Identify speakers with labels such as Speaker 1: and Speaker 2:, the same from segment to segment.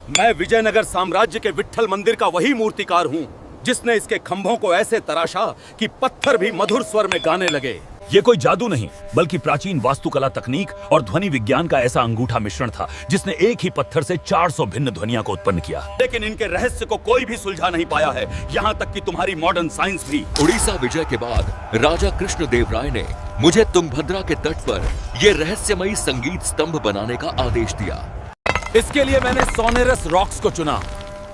Speaker 1: मैं विजयनगर साम्राज्य के विट्ठल मंदिर का वही मूर्तिकार हूँ जिसने इसके खंभों को ऐसे तराशा कि पत्थर भी मधुर स्वर में गाने लगे।
Speaker 2: ये कोई जादू नहीं बल्कि प्राचीन वास्तुकला तकनीक और ध्वनि विज्ञान का ऐसा अंगूठा मिश्रण था जिसने एक ही पत्थर से 400 भिन्न ध्वनियों को उत्पन्न किया।
Speaker 1: लेकिन इनके रहस्य को कोई भी सुलझा नहीं पाया है, यहाँ तक कि तुम्हारी मॉडर्न साइंस भी।
Speaker 3: उड़ीसा विजय के बाद राजा कृष्णदेवराय ने मुझे तुंगभद्रा के तट पर ये रहस्यमयी संगीत स्तंभ बनाने का आदेश दिया।
Speaker 1: इसके लिए मैंने सोनेरस रॉक्स को चुना,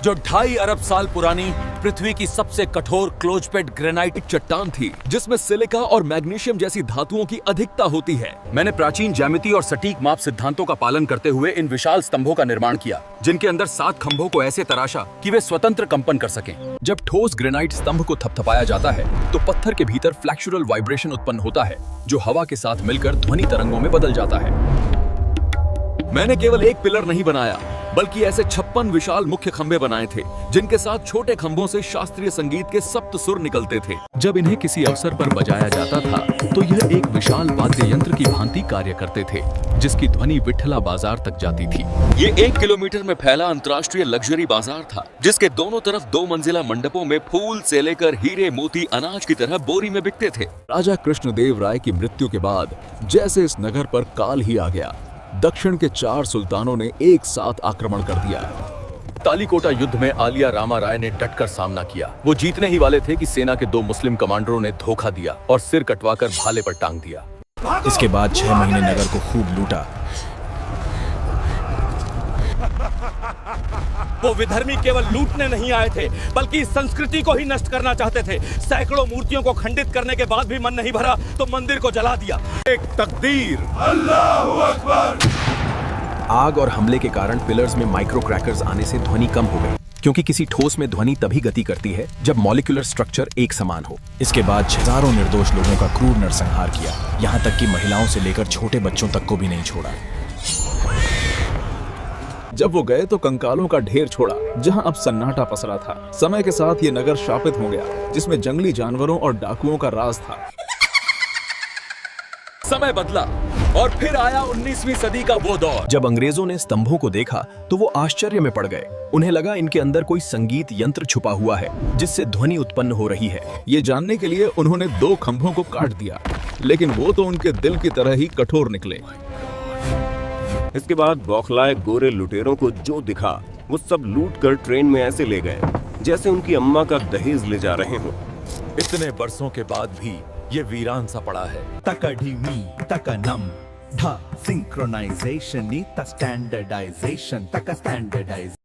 Speaker 1: जो 2.5 अरब साल पुरानी पृथ्वी की सबसे कठोर क्लोजपेट ग्रेनाइट
Speaker 3: चट्टान थी जिसमें सिलिका और मैग्नीशियम जैसी धातुओं की अधिकता होती है।
Speaker 1: मैंने प्राचीन ज्यामिति और सटीक माप सिद्धांतों का पालन करते हुए इन विशाल स्तंभों का निर्माण किया, जिनके अंदर 7 खंभों को ऐसे तराशा कि वे स्वतंत्र कंपन कर सकें।
Speaker 4: जब ठोस ग्रेनाइट स्तंभ को थपथपाया जाता है तो पत्थर के भीतर फ्लैक्चुरल वाइब्रेशन उत्पन्न होता है, जो हवा के साथ मिलकर ध्वनि तरंगों में बदल जाता है।
Speaker 3: मैंने केवल एक पिलर नहीं बनाया बल्कि ऐसे 56 विशाल मुख्य खंभे बनाए थे जिनके साथ छोटे खंभों से शास्त्रीय संगीत के सप्त सुर निकलते थे।
Speaker 4: जब इन्हें किसी अवसर पर बजाया जाता था तो यह एक विशाल वाद्य यंत्र की भांति कार्य करते थे, जिसकी ध्वनि विट्ठला बाजार तक जाती थी।
Speaker 3: ये 1 किलोमीटर में फैला अंतर्राष्ट्रीय लग्जरी बाजार था, जिसके दोनों तरफ 2 मंजिला मंडपों में फूल से लेकर हीरे मोती अनाज की तरह बोरी में बिकते थे।
Speaker 4: राजा कृष्णदेव राय की मृत्यु के बाद जैसे इस नगर पर काल ही आ गया, दक्षिण के 4 सुल्तानों ने एक साथ आक्रमण कर दिया। तालीकोटा युद्ध में आलिया रामा राय ने डटकर सामना किया। वो जीतने ही वाले थे कि सेना के 2 मुस्लिम कमांडरों ने धोखा दिया और सिर कटवाकर भाले पर टांग दिया।
Speaker 5: इसके बाद 6 महीने नगर को खूब लूटा।
Speaker 1: वो विधर्मी केवल लूटने नहीं आए थे बल्कि इस संस्कृति को ही नष्ट करना चाहते थे। सैकड़ों मूर्तियों को खंडित करने के बाद भी मन नहीं भरा तो मंदिर को जला दिया। एक तकदीर। अल्लाहू अकबर।
Speaker 5: आग और हमले के कारण पिलर्स में माइक्रो क्रैकर्स आने से ध्वनि कम हो गई, क्योंकि किसी ठोस में ध्वनि तभी गति करती है जब मॉलिक्यूलर स्ट्रक्चर एक समान हो। इसके बाद हजारों निर्दोष लोगों का क्रूर नरसंहार किया, यहाँ तक कि महिलाओं से लेकर छोटे बच्चों तक को भी नहीं छोड़ा।
Speaker 4: जब वो गए तो कंकालों का ढेर छोड़ा, जहां अब सन्नाटा पसरा था। समय के साथ ये नगर शापित हो गया, जिसमें जंगली जानवरों और डाकुओं का राज था।
Speaker 3: समय बदला और फिर आया 19वीं सदी का वो दौर
Speaker 5: जब अंग्रेजों ने स्तंभों को देखा तो वो आश्चर्य में पड़ गए। उन्हें लगा इनके अंदर कोई संगीत यंत्र छुपा हुआ है जिससे ध्वनि उत्पन्न हो रही है।
Speaker 4: ये जानने के लिए उन्होंने 2 खंभों को काट दिया, लेकिन वो तो उनके दिल की तरह ही कठोर निकले।
Speaker 6: इसके बाद बौखलाए गोरे लुटेरों को जो दिखा वो सब लूट कर ट्रेन में ऐसे ले गए जैसे उनकी अम्मा का दहेज ले जा रहे हों।
Speaker 2: इतने बरसों के बाद भी ये वीरान सा पड़ा है।
Speaker 7: Takadimi, takanam, tha synchronization, ni ta standardization, taka standardization.